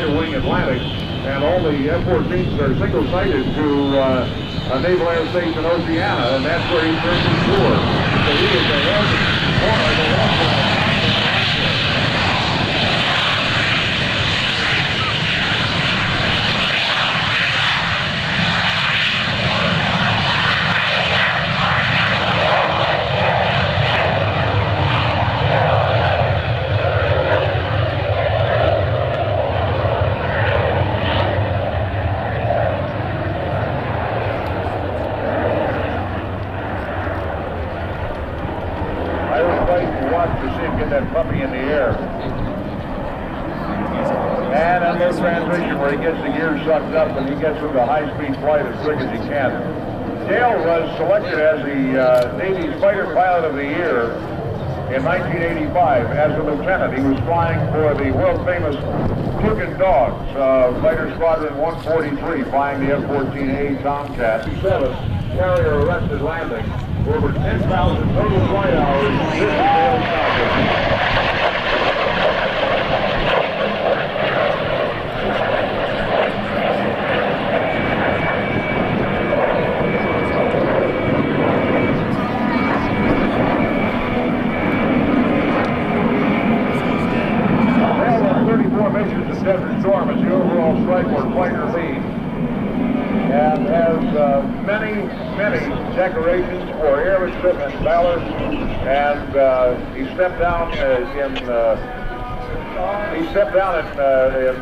Fighter Wing Atlantic, and all the F-14s are single-sighted to a Naval Air Station Oceana, and that's where he turned his tour. So he is ahead or the left. That puppy in the air. And on no transition where he gets the gear sucked up and he gets into high-speed flight as quick as he can. Dale was selected as the Navy's Fighter Pilot of the Year in 1985 as a lieutenant. He was flying for the world-famous Chicken Dogs, Fighter Squadron 143, flying the F-14A Tomcat. 7 carrier arrested landing. Over 10,000 total flight hours. This is Dale Stockton. Missions in Desert Storm as the overall strike force fighter lead, and has many decorations for airmanship and valor. And he stepped down in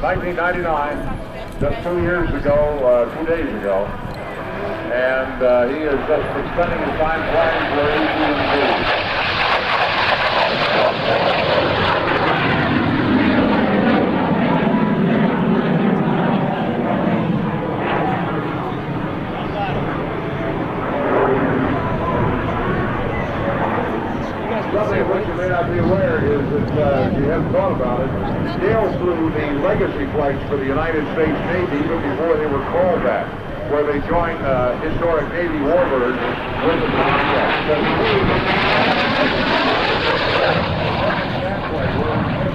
1999, just 2 years ago, 2 days ago, and he has just been spending his time flying for AT&T. Something of which you may not be aware is that, if you haven't thought about it, Dale flew the legacy flights for the United States Navy even before they were called that, where they joined historic Navy warbirds with the Tomcat.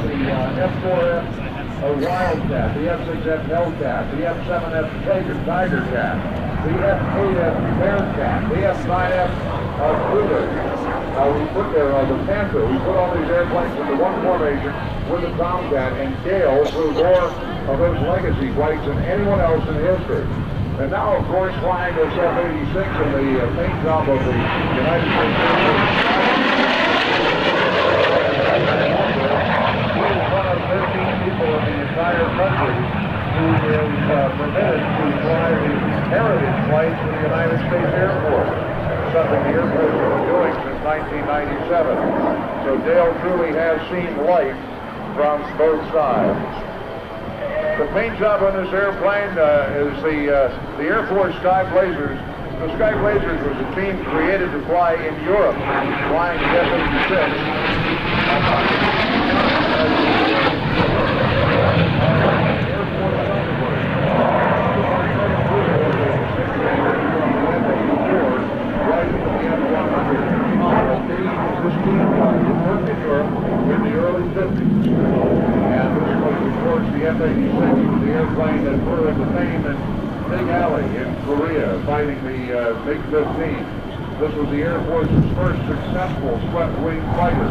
The F-4F Wildcat, the F-6F Hellcat, the F-7F Tiger Cat, the F-8F Bearcat, the F-9F Cougar. We put there the Panther. We put all these airplanes into one formation with the Tomcat, and Dale flew more of those legacy flights than anyone else in history. And now, of course, flying this F-86 in the paint job of the United States Air Force. He is one of 13 people in the entire country who is permitted to fly the heritage flights for the United States Air Force. Something the Air Force has been doing since 1997. So Dale truly has seen life from both sides. The paint job on this airplane is the Air Force Sky Blazers. The Sky Blazers was a team created to fly in Europe, flying the F-86. This team worked in Europe in the early 50s. And this was, of course, the F-86, the airplane that flew into fame in Big Alley in Korea, fighting the MiG-15. This was the Air Force's first successful swept-wing fighter.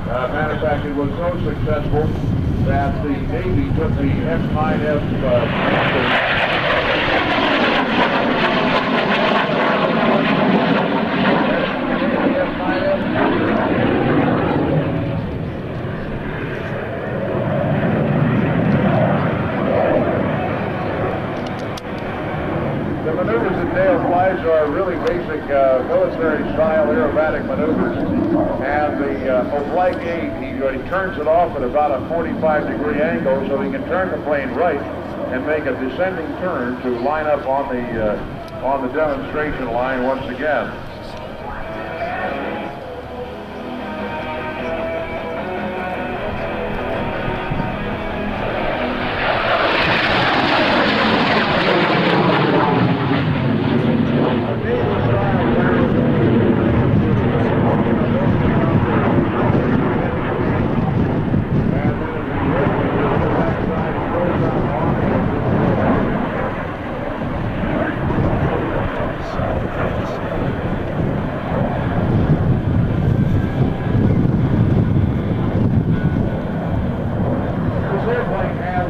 Matter of fact, it was so successful that the Navy took the F-9F The maneuvers that Dale flies are really basic military-style aerobatic maneuvers. And the oblique 8, he turns it off at about a 45-degree angle so he can turn the plane right and make a descending turn to line up on the demonstration line once again.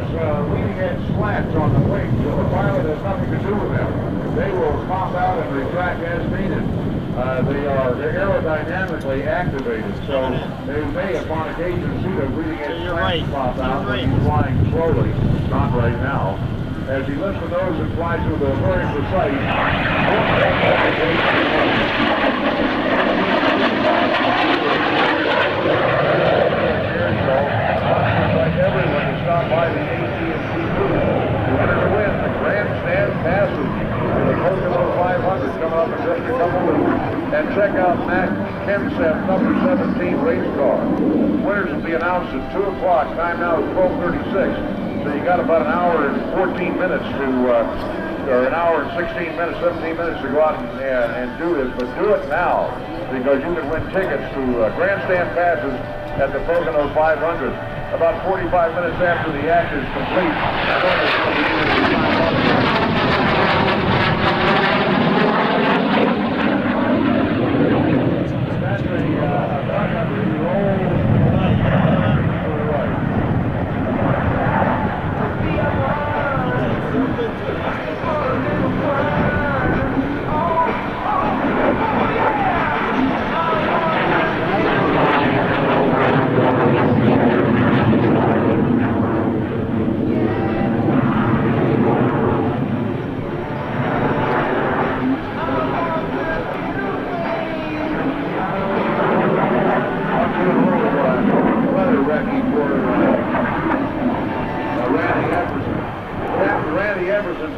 has leading edge slats on the wings, so the pilot has nothing to do with them. They will pop out and retract as needed. They're aerodynamically activated, so they may upon occasion see the leading edge slats pop out when he's flying slowly, not right now. As he lifts the nose and flies with a very precise like everyone to stop by the AT&T booth. We're going to win the grandstand passes for the Pocono 500 coming up in just a couple weeks. And check out Mac Kenseth, number 17 race car. Winners will be announced at 2 o'clock. Time now is 12:36. So you got about an hour and 14 minutes to, or an hour and 16 minutes, 17 minutes to go out and do this. But do it now, because you can win tickets to grandstand passes at the Pocono 500. About 45 minutes after the act is complete, that's a 500-year-old.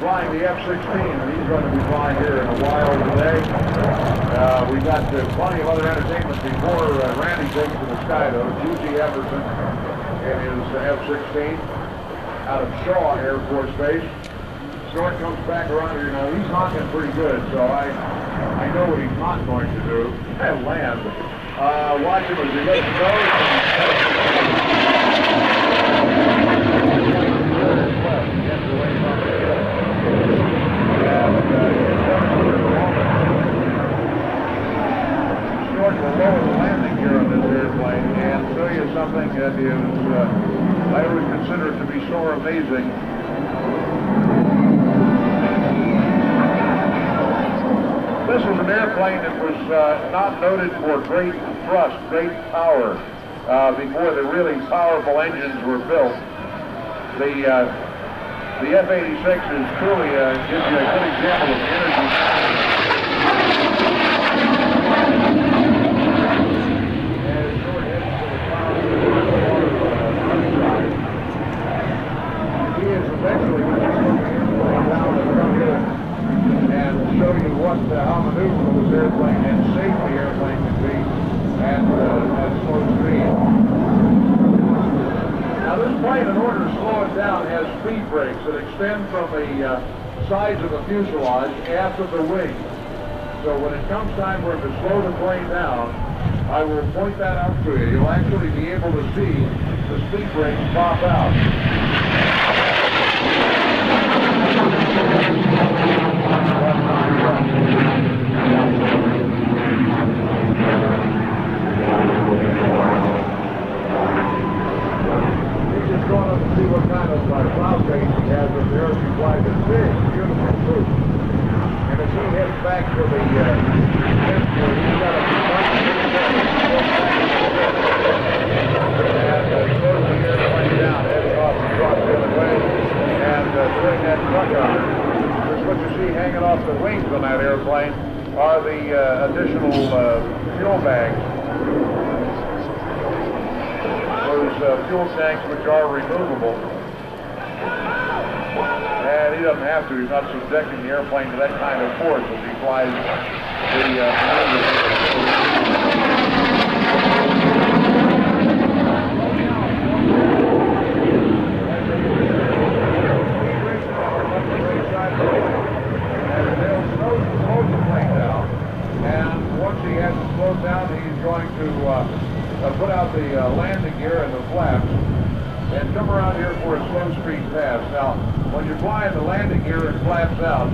Flying the F-16, and he's going to be flying here in a while today. We've got plenty of other entertainment before Randy takes to the sky, though. G.G. Everson in his F-16 out of Shaw Air Force Base. Snort comes back around here. Now, he's honking pretty good, so I know what he's not going to do. And land. Watch him as he lets it go. Snort will lower the landing gear on this airplane and show you something that is, I would consider it to be so amazing. This was an airplane that was not noted for great thrust, great power, before the really powerful engines were built. The F-86 is truly gives you a good example of the energy. He is eventually going to slow the airplane down and come in and show you how maneuverable this airplane and safe the airplane can be at slow speed. Now this plane, in order to slow it down, has speed brakes that extend from the sides of the fuselage aft of the wing. So when it comes time for it to slow the plane down, I will point that out to you. You'll actually be able to see the speed brakes pop out. Going up to see what kind of cloud base he has up there as he flies this big, beautiful roof. And as he heads back for the he's got a and slows the airplane down, heading off the truck the other way, and bring that truck on. This what you see hanging off the wings on that airplane are the additional fuel bags. Those fuel tanks which are removable. And he doesn't have to. He's not subjecting the airplane to that kind of force as he flies slows the plane down. And once he has it slowed down, he's going to put out the landing gear and the flaps and come around here for a slow speed pass. Now, when you're flying the landing gear and flaps out,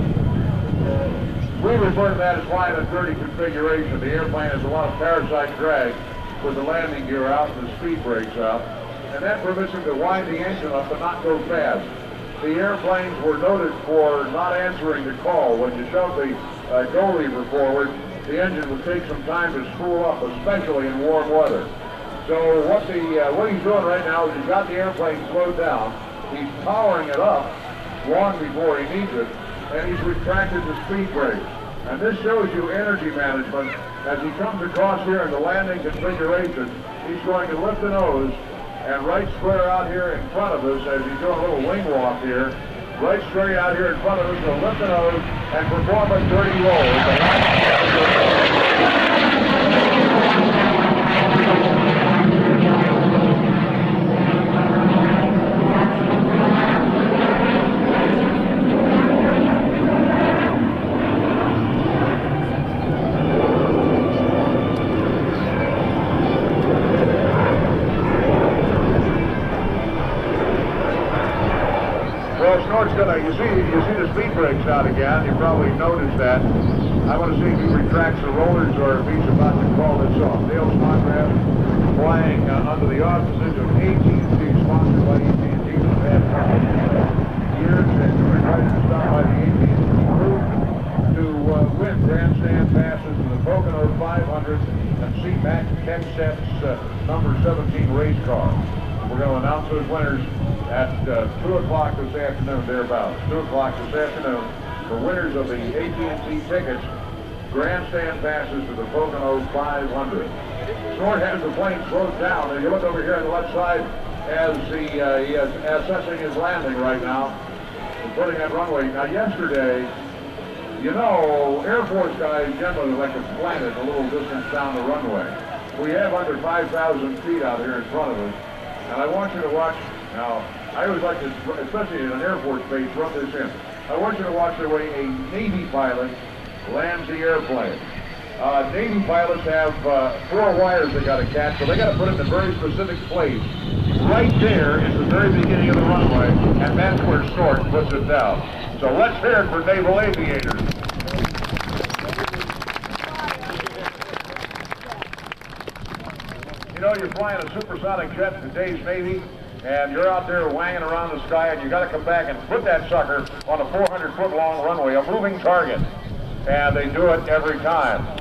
we refer to that as flying a dirty configuration. The airplane has a lot of parasite drag with the landing gear out and the speed brakes out. and that permits him to wind the engine up but not go fast. The airplanes were noted for not answering the call. When you shove the go lever forward, the engine would take some time to spool up, especially in warm weather. So what he's doing right now is he's got the airplane slowed down. He's powering it up long before he needs it, and he's retracted the speed brakes. And this shows you energy management. As he comes across here in the landing configuration, he's going to lift the nose and right square out here in front of us as he's doing a little wing walk here. Right straight out here in front of us, he'll lift the nose and perform a dirty roll. Snort's gonna, you see the speed brakes out again. You probably noticed that. I want to see if he retracts the rollers or if he's about to call this off. Dale Snodgrass flying under the auspices of AT&T, sponsored by AT&T for the past years, and we're invited to stop by the AT&T crew to win grandstand passes to the Pocono 500 and see Mac Kenseth's number 17 race car. We're going to announce those winners at 2 o'clock this afternoon, thereabouts. 2 o'clock this afternoon for winners of the AT&T tickets, grandstand passes to the Pocono 500. Snort has the plane slowed down. If you look over here on the left side as he is assessing his landing right now and putting that runway. Now yesterday, you know, Air Force guys generally like to plant it a little distance down the runway. We have under 5,000 feet out here in front of us. And I want you to watch, now, I always like to, especially in an Air Force base, rub this in. I want you to watch the way a Navy pilot lands the airplane. Navy pilots have 4 wires they got to catch, so they got to put it in a very specific place. Right there is the very beginning of the runway, and that's where Snort puts it down. So let's hear it for naval aviators. You know, you're flying a supersonic jet in today's Navy, and you're out there wanging around the sky, and you got to come back and put that sucker on a 400-foot long runway, a moving target. And they do it every time.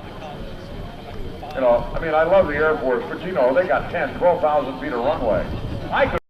You know, I mean, I love the Air Force, but you know, they got 10, 12,000 feet of runway. I could